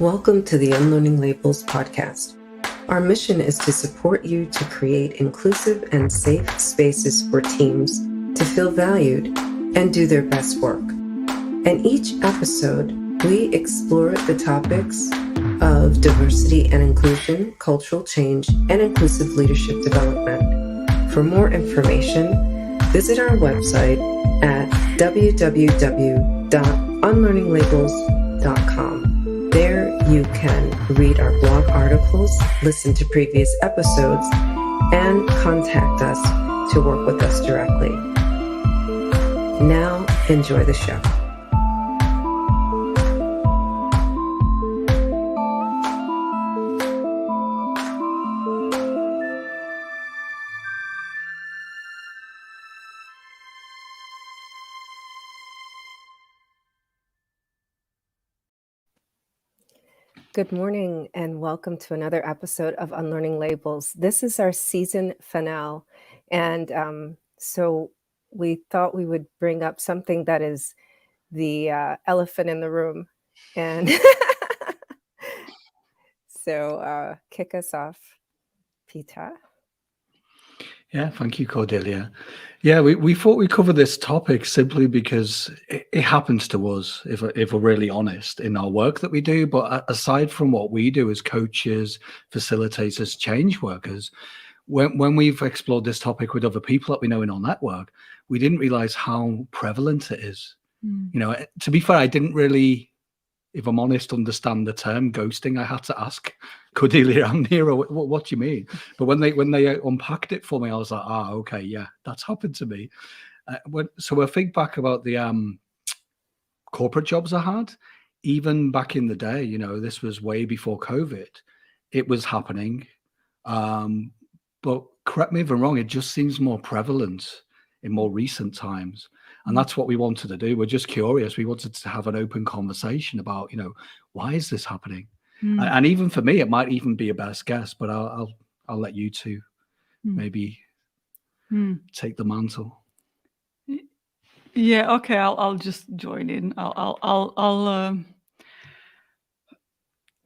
Welcome to the Unlearning Labels podcast. Our mission is to support you to create inclusive and safe spaces for teams to feel valued and do their best work. In each episode, we explore the topics of diversity and inclusion, cultural change, and inclusive leadership development. For more information, visit our website at www.unlearninglabels.com. There you can read our blog articles, listen to previous episodes, and contact us to work with us directly. Now, enjoy the show. Good morning and welcome to another episode of Unlearning Labels. This is our season finale, and so we thought we would bring up something that is the elephant in the room, and so kick us off, Peter. Yeah, thank you, Cordelia. Yeah, we thought we'd cover this topic simply because it happens to us, if we're really honest, in our work that we do. But aside from what we do as coaches, facilitators, change workers, when we've explored this topic with other people that we know in our network, we didn't realize how prevalent it is. You know, to be fair, I didn't really, if I'm honest, understand the term ghosting. I had to ask Cordelia and Nero, what do you mean? But when they unpacked it for me, I was like, okay, yeah, that's happened to me. So I think back about the corporate jobs I had, even back in the day, you know, this was way before COVID, it was happening. But correct me if I'm wrong, it just seems more prevalent in more recent times. And that's what we wanted to do. We're just curious. We wanted to have an open conversation about, you know, why is this happening? And even for me, it might even be a best guess, but I'll let you two maybe take the mantle. Yeah. Okay. I'll just join in.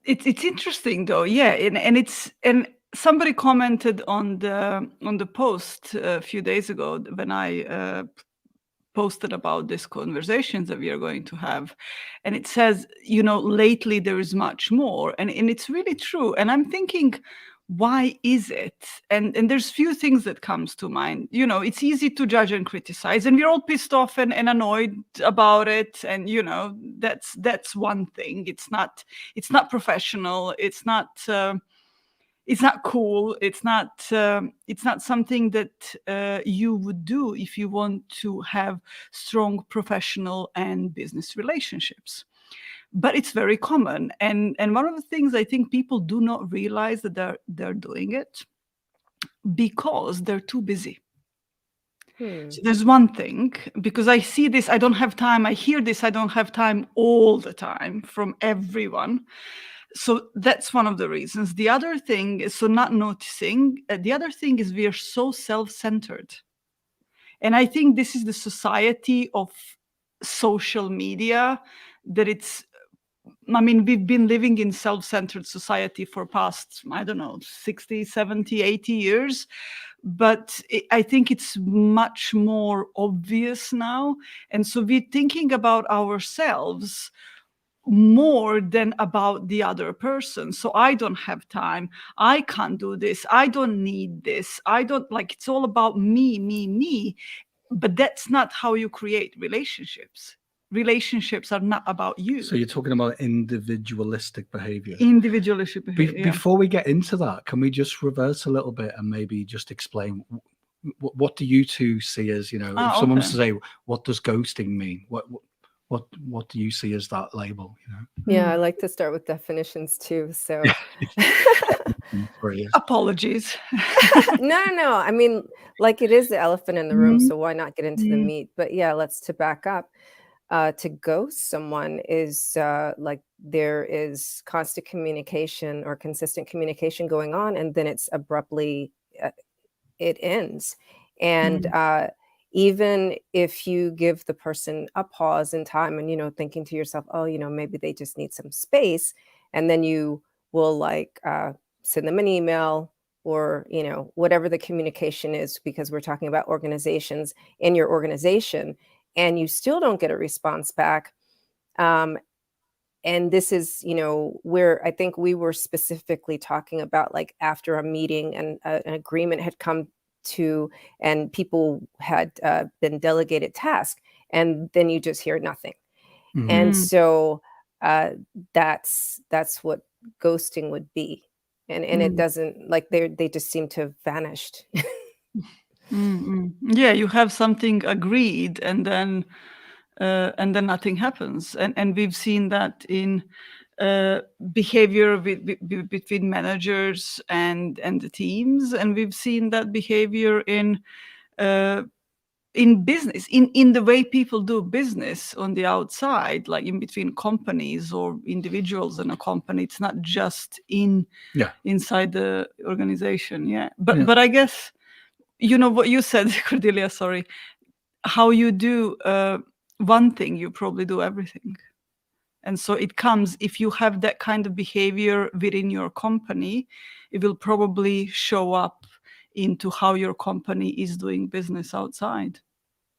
It's interesting though. Yeah. And somebody commented on the post a few days ago when I posted about these conversations that we are going to have, and it says, you know, lately there is much more, and it's really true. And I'm thinking, why is it? And there's few things that comes to mind. You know, it's easy to judge and criticize, and we're all pissed off and annoyed about it, and you know, that's one thing. It's not professional, it's not cool. It's not something that you would do if you want to have strong professional and business relationships. But it's very common, and one of the things I think people do not realize that they're doing it because they're too busy. So there's one thing, because I see this, I don't have time. I hear this, I don't have time, all the time from everyone. So that's one of the reasons. The other thing is not noticing. The other thing is we are so self-centered. And I think this is the society of social media that we've been living in self-centered society for past, 60, 70, 80 years. But I think it's much more obvious now. And so we're thinking about ourselves more than about the other person. So I don't have time, I can't do this, I don't need this, I don't like, it's all about me. But that's not how you create relationships. Relationships are not about you. So you're talking about individualistic behavior. Before we get into that, can we just reverse a little bit and maybe just explain what do you two see as, you know, if someone was to say, what does ghosting mean? What do you see as that label? You know? Yeah, I like to start with definitions too. So apologies. No. I mean, like, it is the elephant in the room, so why not get into the meat? But yeah, to back up. To ghost someone is like there is constant communication or consistent communication going on, and then it's abruptly it ends. And even if you give the person a pause in time and, you know, thinking to yourself, oh, you know, maybe they just need some space, and then you will like send them an email or, whatever the communication is, because we're talking about organizations in your organization, and you still don't get a response back. And this is, where I think we were specifically talking about, like, after a meeting and an agreement had come to, and people had been delegated tasks, and then you just hear nothing. And so that's what ghosting would be. And it doesn't, like, they just seem to have vanished. Yeah, you have something agreed, and then nothing happens. And we've seen that in behavior between managers and the teams, and we've seen that behavior in business, in the way people do business on the outside, like in between companies or individuals in a company. It's not just inside the organization. But I guess, what you said, Cordelia, sorry, how you do one thing, you probably do everything. And so it comes, if you have that kind of behavior within your company, it will probably show up into how your company is doing business outside.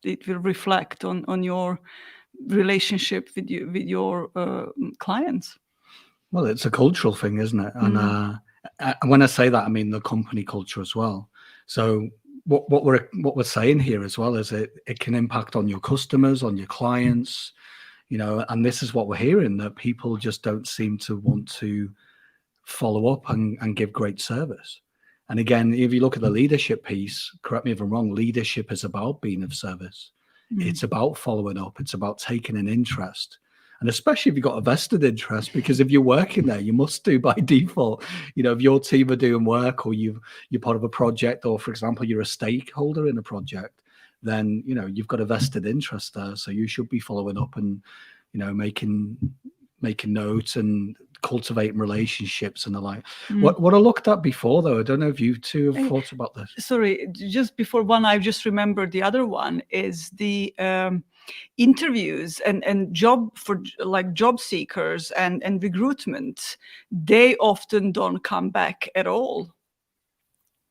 It will reflect on your relationship with your clients. Well, it's a cultural thing, isn't it? And when I say that, I mean the company culture as well. So what we're saying here as well is it can impact on your customers, on your clients, and this is what we're hearing, that people just don't seem to want to follow up and give great service. And again, if you look at the leadership piece, correct me if I'm wrong, leadership is about being of service. It's about following up. It's about taking an interest. And especially if you've got a vested interest, because if you're working there, you must do by default. If your team are doing work, or you're part of a project, or for example, you're a stakeholder in a project, then, you've got a vested interest there. So you should be following up and, making notes and cultivating relationships and the like. What I looked at before, though, I don't know if you two have thought about this. Sorry, just before one, I just remembered the other one is the interviews and job seekers and recruitment. They often don't come back at all.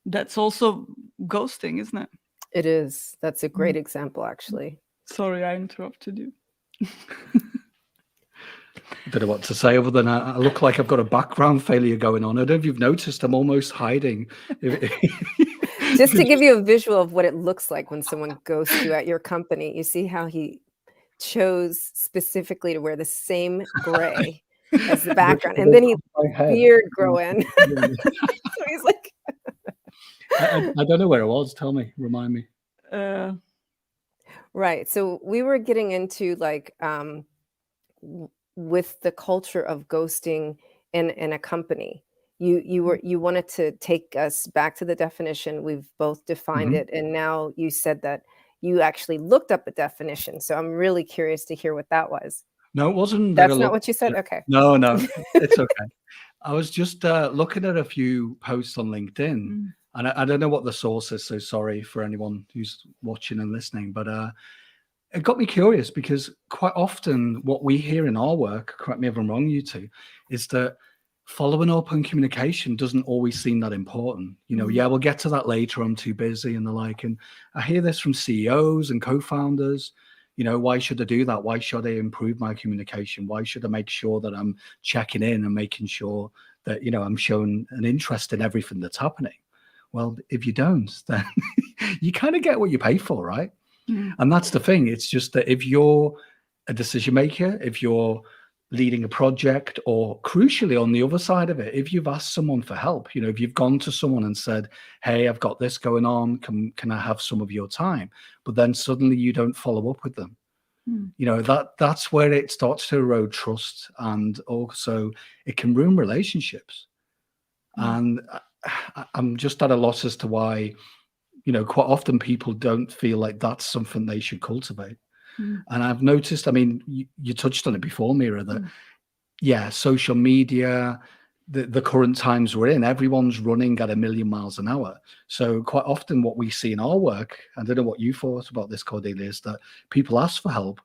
That's also ghosting, isn't it? It is. That's a great example, actually. Sorry, I interrupted you. I don't know what to say other than I look like I've got a background failure going on. I don't know if you've noticed, I'm almost hiding. Just to give you a visual of what it looks like when someone ghosts you at your company, you see how he chose specifically to wear the same gray as the background, and then he beard grow in. So he's like, I don't know where it was. Tell me, remind me. Right. So we were getting into, like, with the culture of ghosting in a company. You wanted to take us back to the definition. We've both defined it, and now you said that you actually looked up a definition. So I'm really curious to hear what that was. No, it wasn't. That's not what you said? Okay. No, it's okay. I was just looking at a few posts on LinkedIn, and I don't know what the source is, so sorry for anyone who's watching and listening, but it got me curious, because quite often what we hear in our work, correct me if I'm wrong, you two, is that following up on communication doesn't always seem that important. We'll get to that later, I'm too busy and the like. And I hear this from CEOs and co-founders. Why should I do that? Why should I improve my communication? Why should I make sure that I'm checking in and making sure that, I'm showing an interest in everything that's happening? Well, if you don't, then you kind of get what you pay for, right? And that's the thing. It's just that if you're a decision maker, if you're leading a project, or crucially on the other side of it, if you've asked someone for help, if you've gone to someone and said, hey, I've got this going on, can I have some of your time? But then suddenly you don't follow up with them. That's where it starts to erode trust, and also it can ruin relationships. And I'm just at a loss as to why, quite often people don't feel like that's something they should cultivate. And I've noticed, I mean, you touched on it before, Mira, that social media, the current times we're in, everyone's running at 1,000,000 miles an hour. So quite often what we see in our work, I don't know what you thought about this, Cordelia, is that people ask for help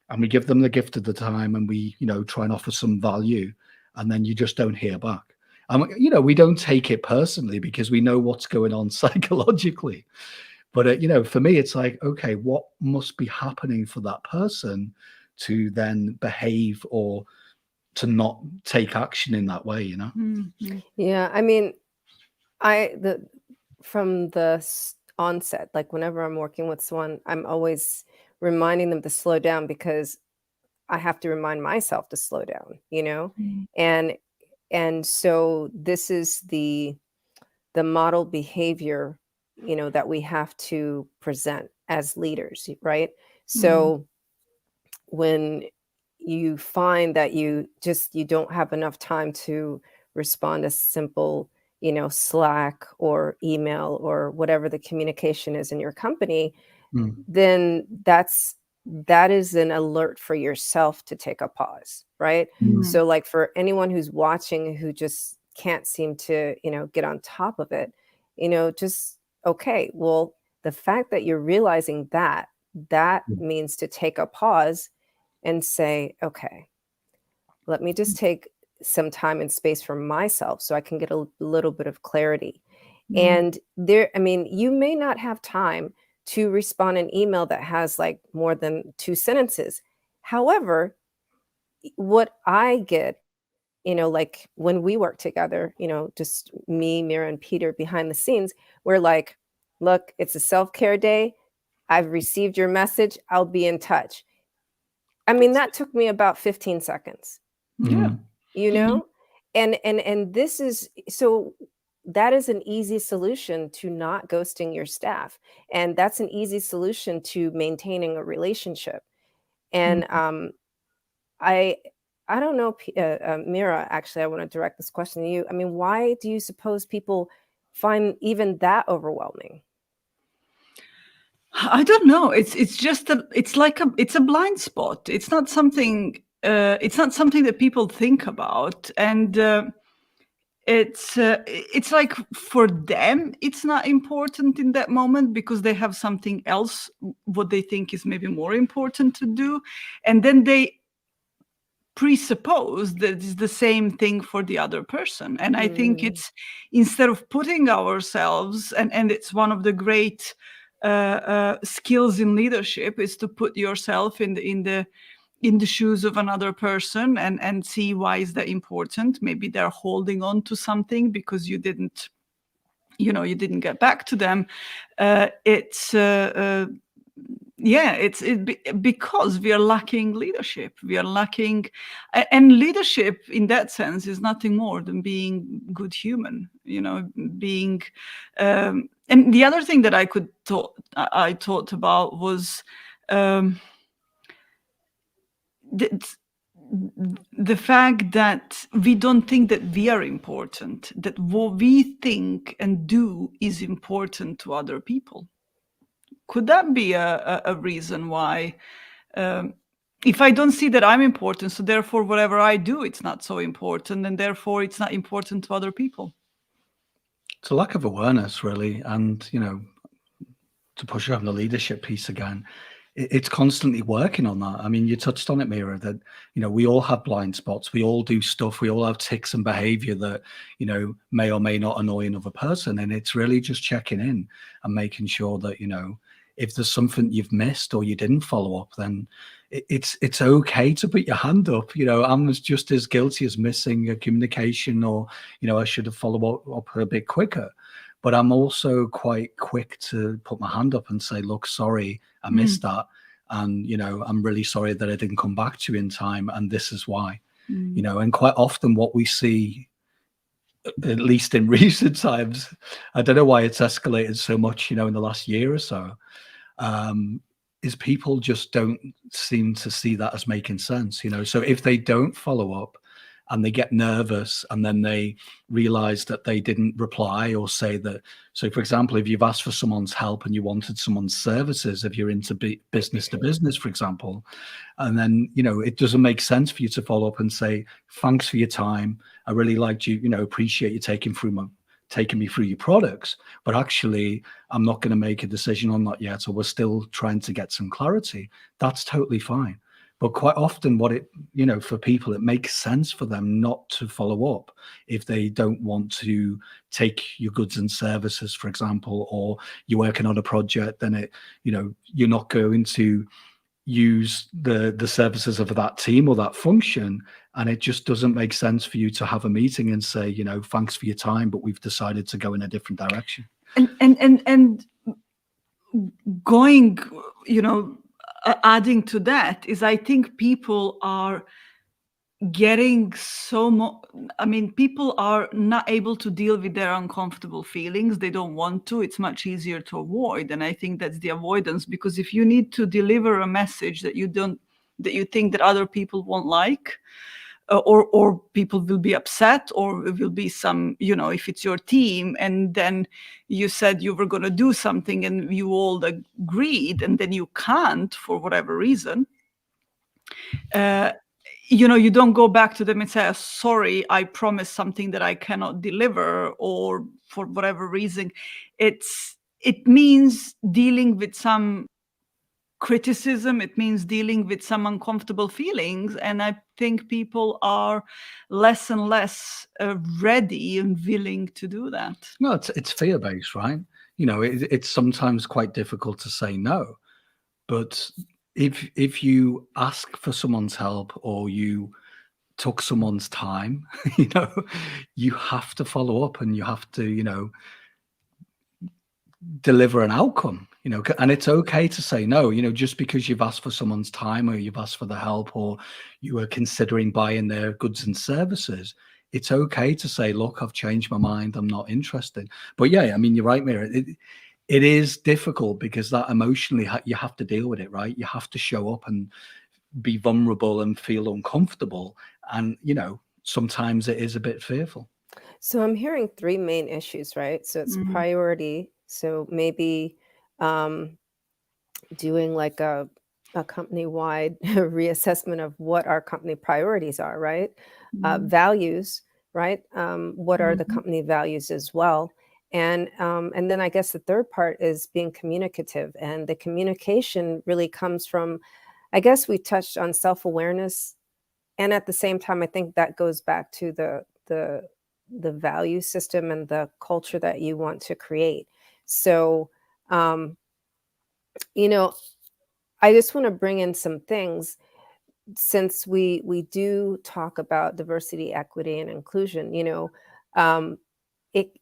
and we give them the gift of the time, and we, try and offer some value. and then you just don't hear back. We don't take it personally because we know what's going on psychologically. But, for me, it's like, okay, what must be happening for that person to then behave or to not take action in that way, Mhm. Yeah, I mean, from the onset, like whenever I'm working with someone, I'm always reminding them to slow down because I have to remind myself to slow down, Mm. and so this is the model behavior, that we have to present as leaders, right? Mm. So when you find that you don't have enough time to respond to simple, Slack or email or whatever the communication is in your company, Mm, then that is an alert for yourself to take a pause, right? mm, So like for anyone who's watching who just can't seem to, get on top of it, just okay, well, the fact that you're realizing that mm, means to take a pause and say, okay, let me just take some time and space for myself so I can get a little bit of clarity. Mm. And I mean, you may not have time to respond an email that has like more than 2 sentences. However, what I get, like when we work together, just me, Mira, and Peter behind the scenes, we're like, look, it's a self-care day. I've received your message. I'll be in touch. I mean, That's that took me about 15 seconds, Yeah. mm, you Mhm. know? And this is so that is an easy solution to not ghosting your staff. And that's an easy solution to maintaining a relationship. And Mm. I I don't know, Mira, actually, I want to direct this question to you. I mean, why do you suppose people find even that overwhelming? I don't know. It's just it's a blind spot. It's not something that people think about, and it's like for them it's not important in that moment because they have something else what they think is maybe more important to do, and then they presuppose that it's the same thing for the other person. And I think Mm, it's instead of putting ourselves, and it's one of the great skills in leadership is to put yourself in the shoes of another person and see why is that important. Maybe they're holding on to something because you didn't get back to them. It's yeah, because we are lacking leadership. We are lacking, and leadership in that sense is nothing more than being good human. Being. And the other thing that I thought about was um, the, the fact that we don't think that we are important. That what we think and do is important to other people. Could that be a reason why? Um, if I don't see that I'm important, so therefore whatever I do, it's not so important, and therefore it's not important to other people. it's a lack of awareness, really. And, to push on the leadership piece again, it's constantly working on that. I mean, you touched on it, Mira, that, we all have blind spots. We all do stuff. We all have tics and behavior that, may or may not annoy another person. And it's really just checking in and making sure that, if there's something you've missed or you didn't follow up, then it's okay to put your hand up. I'm just as guilty as missing a communication, or, I should have followed up a bit quicker. But I'm also quite quick to put my hand up and say, look, sorry, I Mm, missed that. And, I'm really sorry that I didn't come back to you in time. And this is why, mm, and quite often what we see, at least in recent times, I don't know why it's escalated so much, in the last year or so, um, is people just don't seem to see that as making sense. So if they don't follow up and they get nervous and then they realize that they didn't reply or say that. So for example, if you've asked for someone's help and you wanted someone's services, if you're into business to business, for example, and then, it doesn't make sense for you to follow up and say, thanks for your time. I really liked you, appreciate you taking me through your products, but actually I'm not going to make a decision on that yet, or we're still trying to get some clarity. That's totally fine. But quite often for people, it makes sense for them not to follow up if they don't want to take your goods and services, for example, or you're working on a project, then you're not going to use the services of that team or that function, and it just doesn't make sense for you to have a meeting and say, thanks for your time, but we've decided to go in a different direction. And going, adding to that is, I think people are getting people are not able to deal with their uncomfortable feelings. They don't want to. It's much easier to avoid, and I think that's the avoidance, because if you need to deliver a message that you think that other people won't like, or people will be upset, or it will be some, if it's your team and then you said you were going to do something and you all agreed and then you can't for whatever reason, you don't go back to them and say, sorry, I promised something that I cannot deliver, or for whatever reason. It means dealing with some criticism. It means dealing with some uncomfortable feelings. And I think people are less and less ready and willing to do that. No, it's fear-based, right? It's sometimes quite difficult to say no. But if you ask for someone's help, or you took someone's time, you have to follow up, and you have to, deliver an outcome, and it's okay to say no, just because you've asked for someone's time, or you've asked for the help, or you are considering buying their goods and services. It's okay to say, look, I've changed my mind, I'm not interested. But yeah, you're right, Mira. It is difficult, because that emotionally you have to deal with it, right? You have to show up and be vulnerable and feel uncomfortable, and sometimes it is a bit fearful. So I'm hearing three main issues, right? So it's priority. So maybe doing like a company-wide reassessment of what our company priorities are, right? Values, right? What are the company values as well? And then I guess the third part is being communicative. And the communication really comes from, I guess we touched on self-awareness. And at the same time, I think that goes back to the value system and the culture that you want to create. So, I just want to bring in some things, since we do talk about diversity, equity, and inclusion. It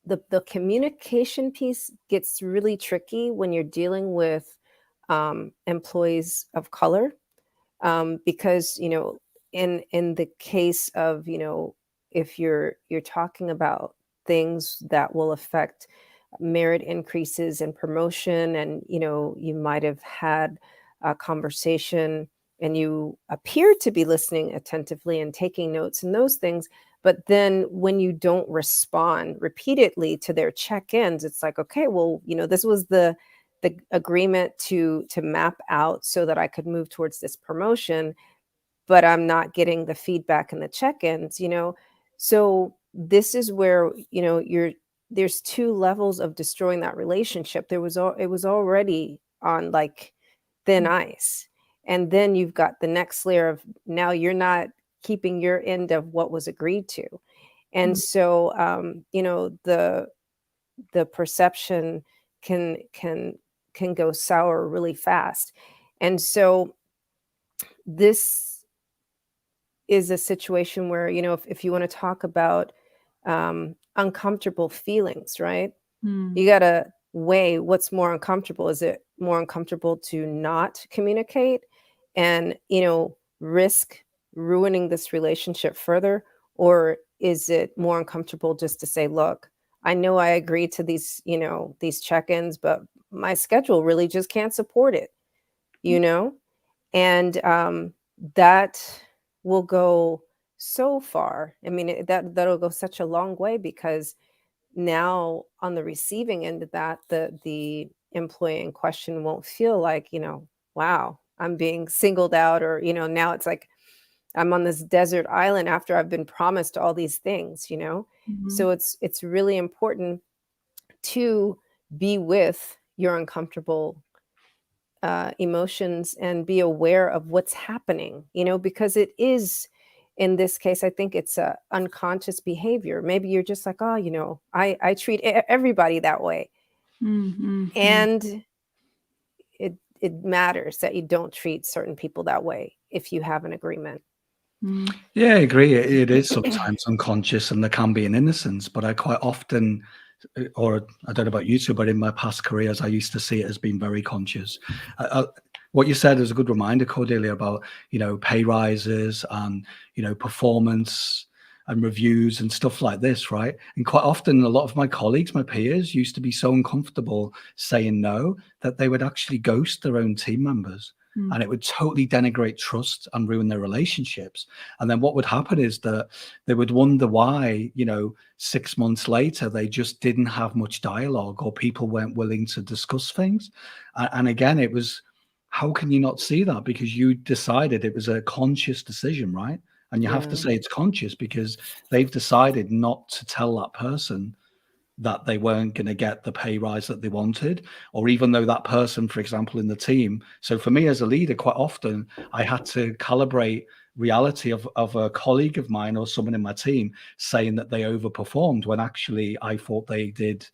the communication piece gets really tricky when you're dealing with employees of color, because in the case of if you're talking about things that will affect merit increases and promotion, and you might have had a conversation and you appear to be listening attentively and taking notes and those things, but then when you don't respond repeatedly to their check-ins, it's like, okay, well, this was the agreement to map out so that I could move towards this promotion, but I'm not getting the feedback and the check-ins. So this is where there's two levels of destroying that relationship. It was already on like thin ice, and then you've got the next layer of, now you're not keeping your end of what was agreed to. And so the perception can go sour really fast. And so this is a situation where, if you want to talk about uncomfortable feelings, right? You got to weigh what's more uncomfortable. Is it more uncomfortable to not communicate and, risk ruining this relationship further? Or is it more uncomfortable just to say, look, I know I agreed to these, these check-ins, but my schedule really just can't support it, and that will go so far. That'll go such a long way, because now on the receiving end of that, the employee in question won't feel like, wow, I'm being singled out, or, now it's like I'm on this desert island after I've been promised all these things, So it's really important to be with your uncomfortable emotions and be aware of what's happening, because it is, in this case, I think it's a unconscious behavior. Maybe you're just like, oh, I treat everybody that way. And it matters that you don't treat certain people that way if you have an agreement. Yeah, I agree. It is sometimes unconscious, and there can be an innocence, but I quite often, or I don't know about you two, but in my past careers, I used to see it as being very conscious. What you said is a good reminder, Cordelia, about, pay rises and, performance and reviews and stuff like this, right? And quite often, a lot of my colleagues, my peers, used to be so uncomfortable saying no that they would actually ghost their own team members. And it would totally denigrate trust and ruin their relationships. And then what would happen is that they would wonder why, 6 months later, they just didn't have much dialogue, or people weren't willing to discuss things. And again, it was, how can you not see that? Because you decided it was a conscious decision, right? And you have to say it's conscious because they've decided not to tell that person that they weren't going to get the pay rise that they wanted, or even though that person, for example, in the team. So for me as a leader, quite often I had to calibrate reality of a colleague of mine or someone in my team saying that they overperformed when actually I thought they did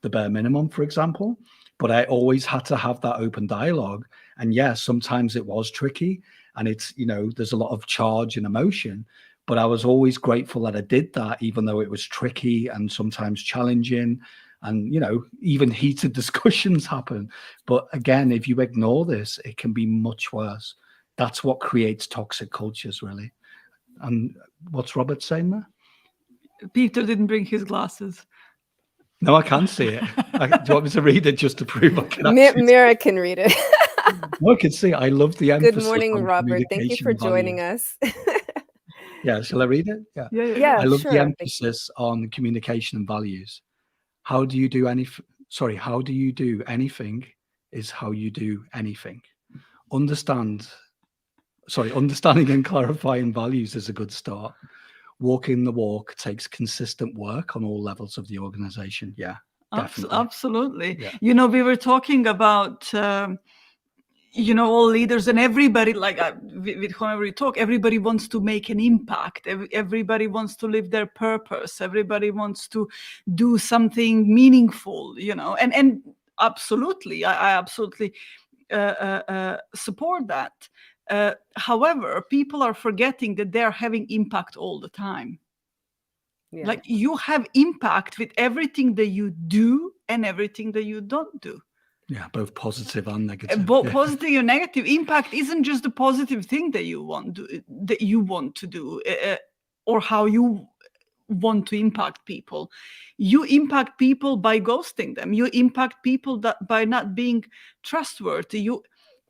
the bare minimum, for example. But I always had to have that open dialogue. And yes, sometimes it was tricky, and it's, there's a lot of charge and emotion. But I was always grateful that I did that, even though it was tricky and sometimes challenging, and, even heated discussions happen. But again, if you ignore this, it can be much worse. That's what creates toxic cultures, really. And what's Robert saying there? Peter didn't bring his glasses. No, I can see it. Do you want me to read it just to prove I can Mira can read it. No, I can see it. I love the emphasis. Good morning, on Robert. Thank you for communication joining values. us. Yeah, shall I read it? Yeah, I love sure. the emphasis on communication and values. How do you do anything is how you do anything. Understanding and clarifying values is a good start. Walking the walk takes consistent work on all levels of the organization. Yeah, definitely. Absolutely. Yeah. We were talking about all leaders and everybody, like with whomever we talk, everybody wants to make an impact. Everybody wants to live their purpose. Everybody wants to do something meaningful, and absolutely, I absolutely support that. However, people are forgetting that they're having impact all the time. Yeah. Like, you have impact with everything that you do and everything that you don't do. Yeah, both positive and negative. Positive and negative. Impact isn't just the positive thing that you want to do, or how you want to impact people. You impact people by ghosting them. You impact people by not being trustworthy.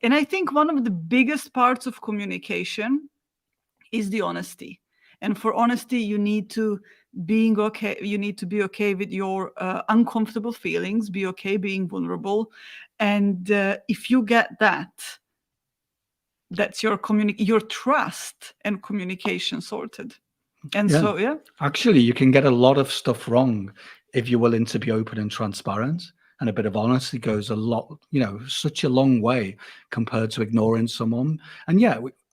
And I think one of the biggest parts of communication is the honesty. And for honesty, you need to be okay with your uncomfortable feelings, be okay being vulnerable. And if you get that, that's your trust and communication sorted. And actually, you can get a lot of stuff wrong if you're willing to be open and transparent. And a bit of honesty goes a lot, such a long way compared to ignoring someone. And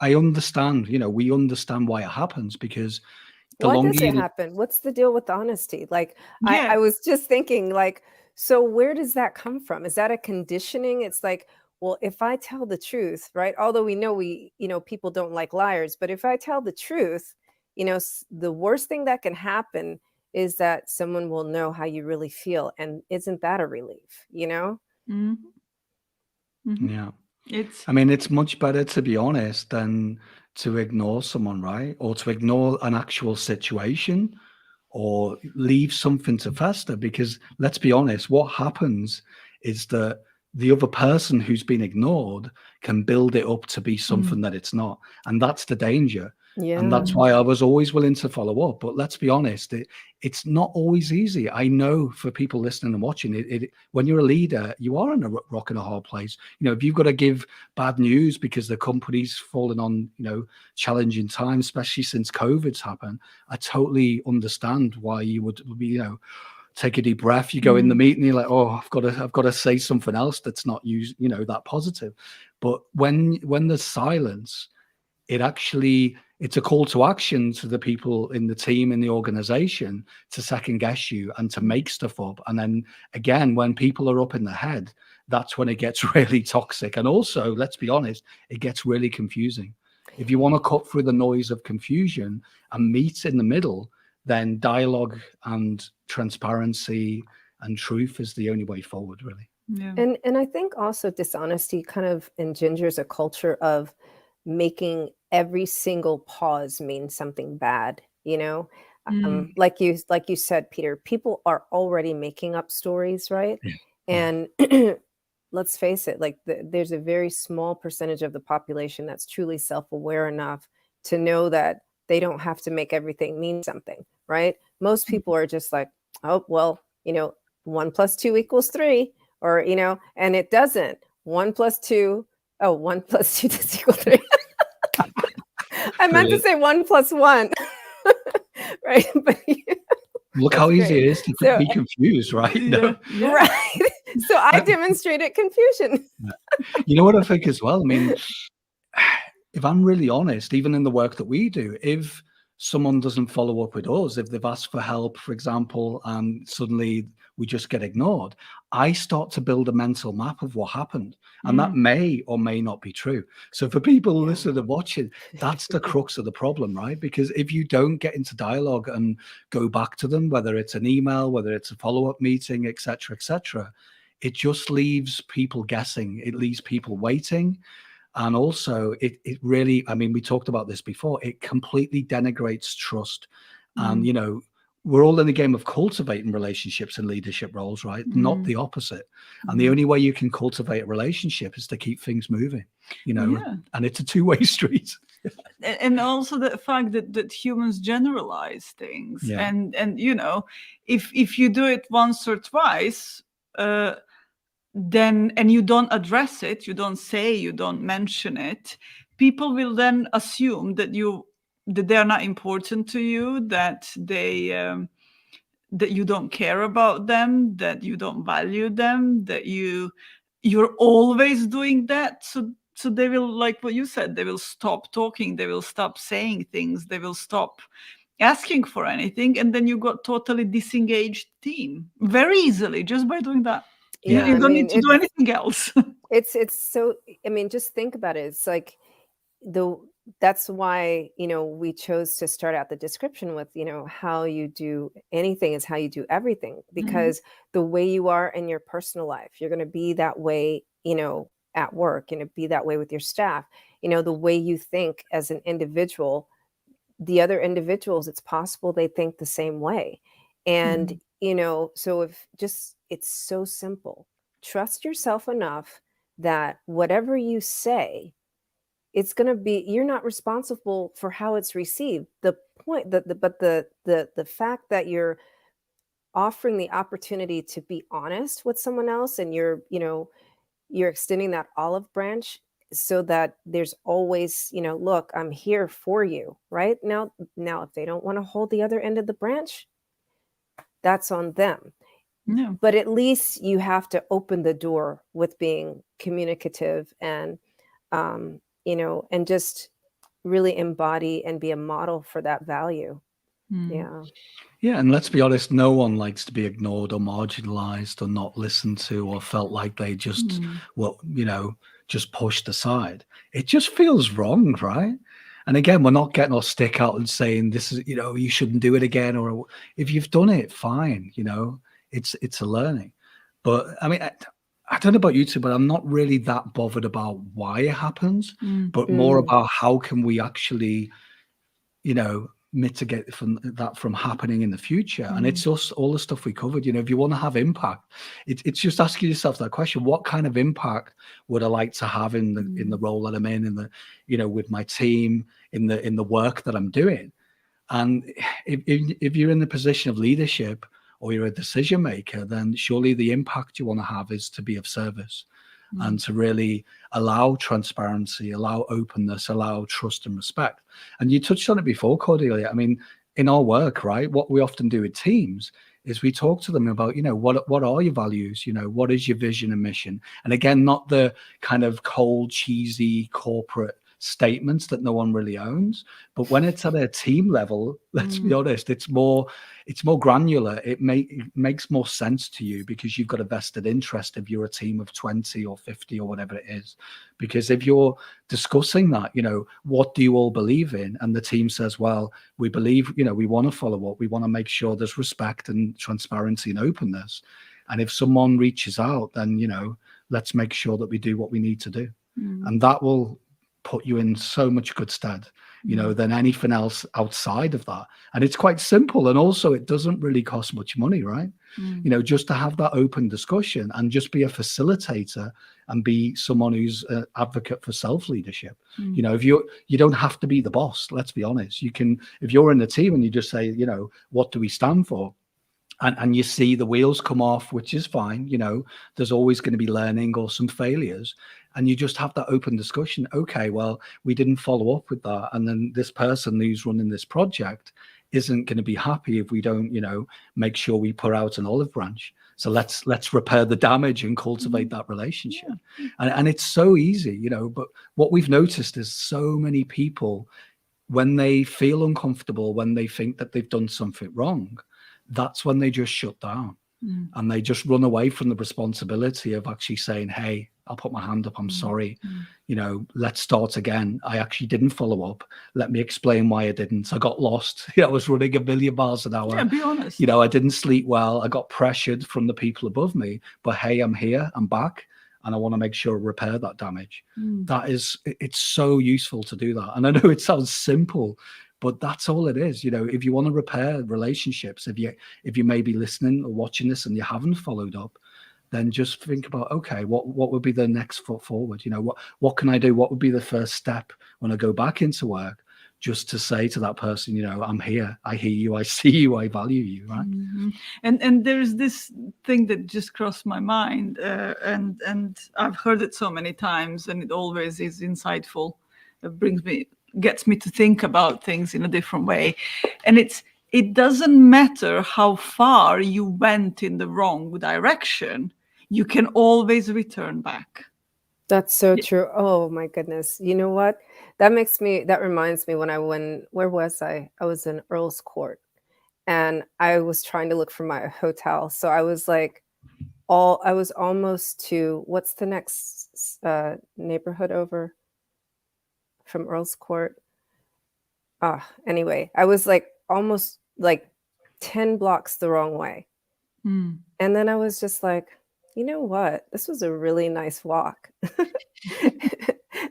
I understand, we understand why it happens, because why does it happen? What's the deal with honesty? Like, I was just thinking, like, so where does that come from? Is that a conditioning? It's like, well, if I tell the truth, right? Although we know people don't like liars, but if I tell the truth, the worst thing that can happen is that someone will know how you really feel. And isn't that a relief, Mm-hmm. Mm-hmm. Yeah. It's much better to be honest than to ignore someone, right? Or to ignore an actual situation, or leave something to fester. Because let's be honest, what happens is that the other person who's been ignored can build it up to be something that it's not. And that's the danger. Yeah. And that's why I was always willing to follow up. But let's be honest, it's not always easy. I know for people listening and watching, when you're a leader, you are in a rock and a hard place. If you've got to give bad news because the company's fallen on, challenging times, especially since COVID's happened, I totally understand why you would be, take a deep breath, you go in the meeting, you're like, oh, I've got to say something else that's not that positive. But when there's silence, it's a call to action to the people in the team, in the organization, to second guess you and to make stuff up. And then again, when people are up in the head, that's when it gets really toxic. And also, let's be honest, it gets really confusing. If you want to cut through the noise of confusion and meet in the middle, then dialogue and transparency and truth is the only way forward, really. Yeah. And I think also dishonesty kind of engenders a culture of making every single pause mean something bad, like you said, Peter, people are already making up stories, right? Yeah. And let's face it, like there's a very small percentage of the population that's truly self-aware enough to know that they don't have to make everything mean something, right? Most people are just like, oh, well, 1 + 2 = 3, or, and it doesn't. 1 + 2, 1 + 2 does equal 3. I meant to say 1 + 1, right? But look how easy it is to be confused, right? Yeah. Right. So I demonstrated confusion. You know what I think as well? I mean, if I'm really honest, even in the work that we do, if someone doesn't follow up with us, if they've asked for help, for example, and suddenly we just get ignored, I start to build a mental map of what happened. And that may or may not be true. So for people listening and watching, that's the crux of the problem, right? Because if you don't get into dialogue and go back to them, whether it's an email, whether it's a follow-up meeting, etc., it just leaves people guessing. It leaves people waiting. And also, it really, I mean, we talked about this before, it completely denigrates trust. And, we're all in the game of cultivating relationships and leadership roles, right? Not the opposite. And the only way you can cultivate a relationship is to keep things moving, and it's a two-way street. And also the fact that humans generalize things. Yeah. And if you do it once or twice, then, and you don't address it, you don't mention it, people will then assume that they're not important to you, that that you don't care about them, that you don't value them, that you're always doing that. So they will, like what you said, they will stop talking, they will stop saying things, they will stop asking for anything, and then you got totally disengaged team very easily just by doing that. Yeah, You don't need to do anything else. It's so, I mean, just think about it. It's like that's why, we chose to start out the description with, how you do anything is how you do everything, because the way you are in your personal life, you're going to be that way, at work, be that way with your staff, the way you think as an individual, the other individuals, it's possible they think the same way. And, so it's so simple. Trust yourself enough that whatever you say, it's going to be, you're not responsible for how it's received. The point but the fact that you're offering the opportunity to be honest with someone else, and you're extending that olive branch so that there's always, look, I'm here for you, right? Now, if they don't want to hold the other end of the branch, that's on them. Yeah. But at least you have to open the door with being communicative and, and just really embody and be a model for that value. Yeah. Yeah, and let's be honest, no one likes to be ignored or marginalized or not listened to or felt like they just, just pushed aside. It just feels wrong, right? And again, we're not getting our stick out and saying this is, you shouldn't do it again, or if you've done it, fine, it's a learning. But I mean, I don't know about you two, but I'm not really that bothered about why it happens, but more about how can we actually, mitigate from happening in the future. And it's just all the stuff we covered. If you want to have impact, it's just asking yourself that question: what kind of impact would I like to have in the role that I'm in the with my team, in the work that I'm doing? And if you're in the position of leadership or you're a decision maker, then surely the impact you want to have is to be of service and to really allow transparency, allow openness, allow trust and respect. And you touched on it before, Cordelia. I mean, in our work, right, what we often do with teams is we talk to them about, what are your values? What is your vision and mission? And again, not the kind of cold, cheesy corporate statements that no one really owns, but when it's at a team level, let's be honest, it's more granular. It makes more sense to you because you've got a vested interest if you're a team of 20 or 50 or whatever it is. Because if you're discussing that, what do you all believe in? And the team says, well, we believe, we want to follow up. We want to make sure there's respect and transparency and openness. And if someone reaches out, then, let's make sure that we do what we need to do. And that will put you in so much good stead, than anything else outside of that. And it's quite simple. And also it doesn't really cost much money, right? Just to have that open discussion and just be a facilitator and be someone who's an advocate for self-leadership. If you don't have to be the boss, let's be honest. You can, if you're in the team and you just say, what do we stand for? And you see the wheels come off, which is fine. There's always going to be learning or some failures. And you just have that open discussion. Okay, well, we didn't follow up with that. And then this person who's running this project isn't going to be happy if we don't, make sure we put out an olive branch. So let's repair the damage and cultivate that relationship. And it's so easy, but what we've noticed is so many people, when they feel uncomfortable, when they think that they've done something wrong, that's when they just shut down and they just run away from the responsibility of actually saying, hey, I'll put my hand up. I'm sorry. Let's start again. I actually didn't follow up. Let me explain why I didn't. I got lost. I was running 1,000,000 miles an hour. Yeah, be honest. I didn't sleep well. I got pressured from the people above me. But hey, I'm here. I'm back. And I want to make sure I repair that damage. It's so useful to do that. And I know it sounds simple, but that's all it is. If you want to repair relationships, if you may be listening or watching this and you haven't followed up, then just think about, okay, what would be the next foot forward? What can I do? What would be the first step when I go back into work? Just to say to that person, I'm here, I hear you, I see you, I value you, right? And there's this thing that just crossed my mind, and I've heard it so many times, and it always is insightful. It gets me to think about things in a different way. And it doesn't matter how far you went in the wrong direction, you can always return back. That's so true. Oh my goodness. You know what? That reminds me where was I? I was in Earl's Court and I was trying to look for my hotel. So I was almost to, what's the next neighborhood over from Earl's Court? Anyway, I was almost 10 blocks the wrong way. And then I was just like, you know what? This was a really nice walk.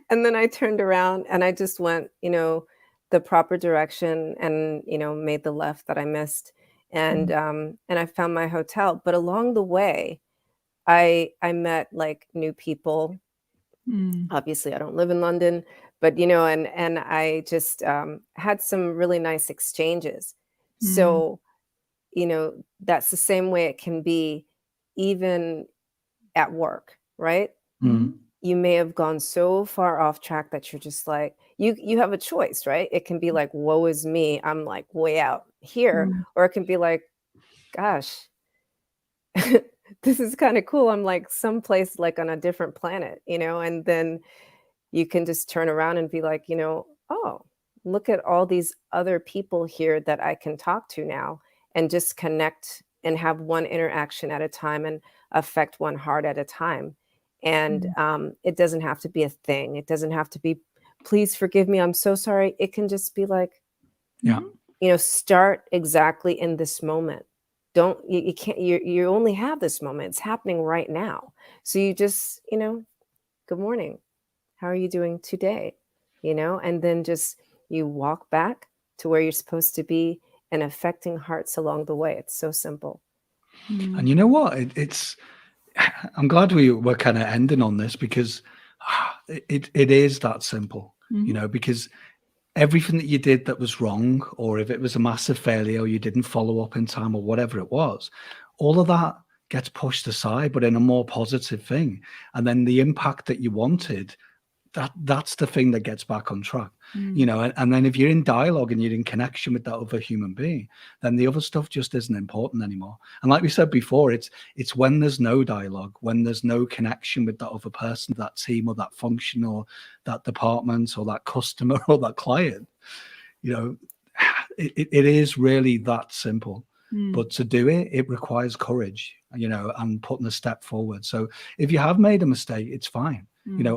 And then I turned around and I just went, the proper direction and, made the left that I missed. And I found my hotel. But along the way, I met new people. Obviously, I don't live in London, but, and I just had some really nice exchanges. So, that's the same way it can be even at work, right? You may have gone so far off track that you're just like, you have a choice, right? It can be like, woe is me, I'm way out here. Or it can be like, gosh, this is kind of cool. I'm someplace on a different planet, and then you can just turn around and be like, oh, look at all these other people here that I can talk to now and just connect and have one interaction at a time and affect one heart at a time. And it doesn't have to be a thing. It doesn't have to be, please forgive me, I'm so sorry. It can just be start exactly in this moment. You can't, you only have this moment. It's happening right now. So you just, good morning. How are you doing today? And then just you walk back to where you're supposed to be and affecting hearts along the way. It's so simple. And you know what? I'm glad we were kind of ending on this because it is that simple, because everything that you did that was wrong, or if it was a massive failure, or you didn't follow up in time, or whatever it was, all of that gets pushed aside, but in a more positive thing. And then the impact that you wanted that's the thing that gets back on track. And then if you're in dialogue and you're in connection with that other human being, then the other stuff just isn't important anymore. And like we said before, it's when there's no dialogue, when there's no connection with that other person, that team or that function or that department or that customer or that client, it is really that simple. But to do it, it requires courage, and putting a step forward. So if you have made a mistake, it's fine.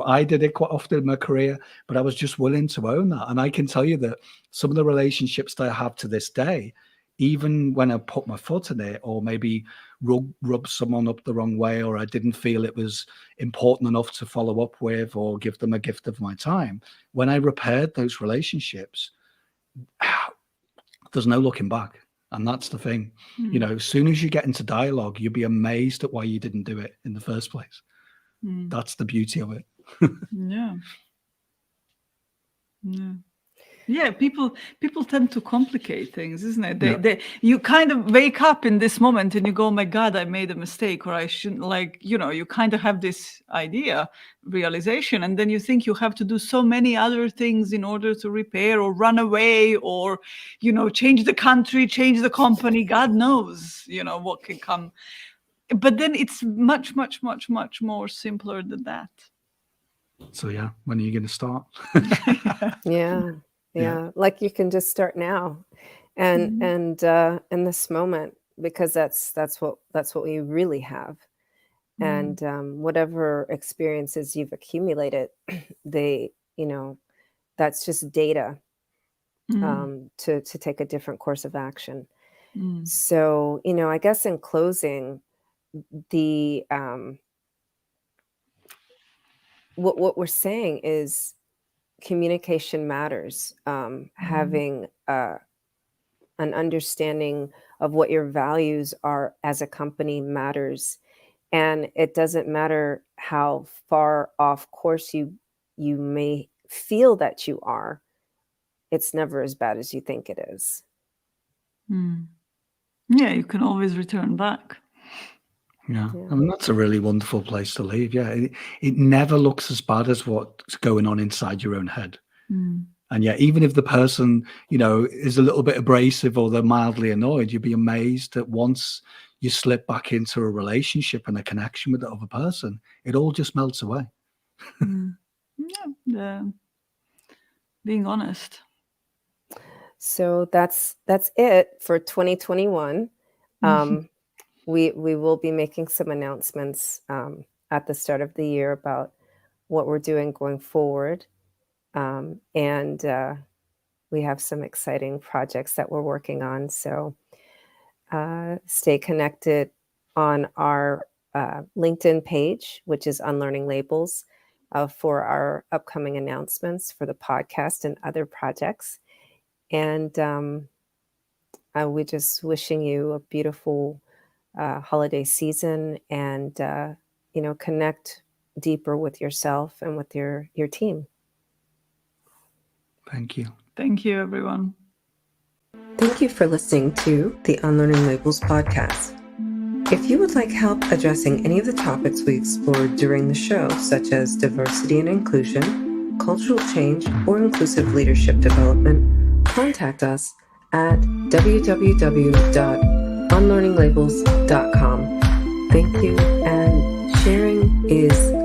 I did it quite often in my career, but I was just willing to own that. And I can tell you that some of the relationships that I have to this day, even when I put my foot in it or maybe rub someone up the wrong way, or I didn't feel it was important enough to follow up with or give them a gift of my time, when I repaired those relationships, there's no looking back. And that's the thing. As soon as you get into dialogue, you'll be amazed at why you didn't do it in the first place. That's the beauty of it. Yeah, people tend to complicate things, isn't it? You kind of wake up in this moment and you go, oh my God, I made a mistake, or I shouldn't, you kind of have this realization, and then you think you have to do so many other things in order to repair or run away or, change the country, change the company, God knows, what can come. But then it's much, much, much, much more simpler than that. So when are you going to start? Yeah, like you can just start now, and in this moment, because that's what we really have, and whatever experiences you've accumulated, that's just data to take a different course of action. So I guess in closing, the what we're saying is, communication matters. Having an understanding of what your values are as a company matters. And it doesn't matter how far off course you may feel that you are. It's never as bad as you think it is. Yeah, you can always return back. Yeah. I mean, that's a really wonderful place to leave. Yeah, it never looks as bad as what's going on inside your own head. And even if the person, is a little bit abrasive or they're mildly annoyed, you'd be amazed that once you slip back into a relationship and a connection with the other person, it all just melts away. Being honest. So that's it for 2021. We will be making some announcements at the start of the year about what we're doing going forward. And we have some exciting projects that we're working on. So stay connected on our LinkedIn page, which is Unlearning Labels, for our upcoming announcements for the podcast and other projects. And we're just wishing you a beautiful holiday season, and connect deeper with yourself and with your team. Thank you. Thank you, everyone. Thank you for listening to the Unlearning Labels podcast. If you would like help addressing any of the topics we explored during the show, such as diversity and inclusion, cultural change, or inclusive leadership development, contact us at www.unlearninglabels.com. Thank you, and sharing is